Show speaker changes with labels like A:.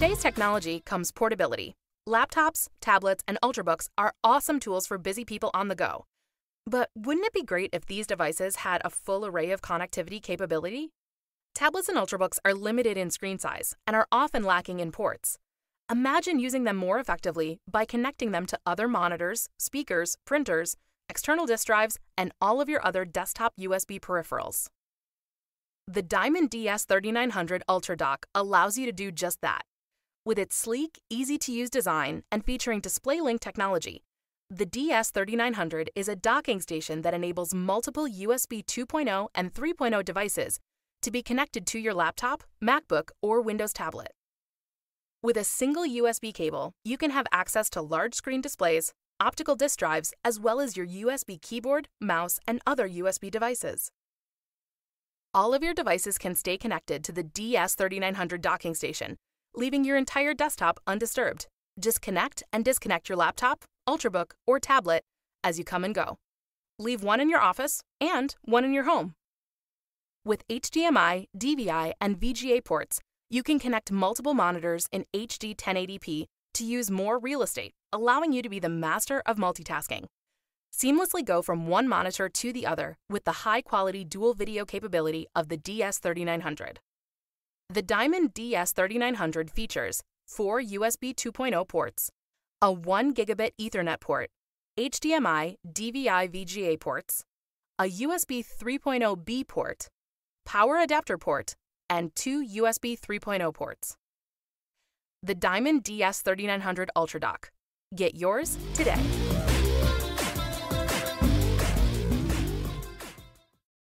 A: today's technology comes portability. Laptops, tablets, and Ultrabooks are awesome tools for busy people on the go. But wouldn't it be great if these devices had a full array of connectivity capability? Tablets and Ultrabooks are limited in screen size and are often lacking in ports. Imagine using them more effectively by connecting them to other monitors, speakers, printers, external disk drives, and all of your other desktop USB peripherals. The Diamond DS3900 Ultra Dock allows you to do just that. With its sleek, easy-to-use design and featuring DisplayLink technology, the DS3900 is a docking station that enables multiple USB 2.0 and 3.0 devices to be connected to your laptop, MacBook, or Windows tablet. With a single USB cable, you can have access to large-screen displays, optical disk drives, as well as your USB keyboard, mouse, and other USB devices. All of your devices can stay connected to the DS3900 docking station, leaving your entire desktop undisturbed. Just connect and disconnect your laptop, Ultrabook, or tablet as you come and go. Leave one in your office and one in your home. With HDMI, DVI, and VGA ports, you can connect multiple monitors in HD 1080p to use more real estate, allowing you to be the master of multitasking. Seamlessly go from one monitor to the other with the high-quality dual video capability of the DS3900. The Diamond DS3900 features 4 USB 2.0 ports, a 1 Gigabit Ethernet port, HDMI, DVI VGA ports, a USB 3.0B port, power adapter port, and 2 USB 3.0 ports. The Diamond DS3900 Ultra Dock. Get yours today.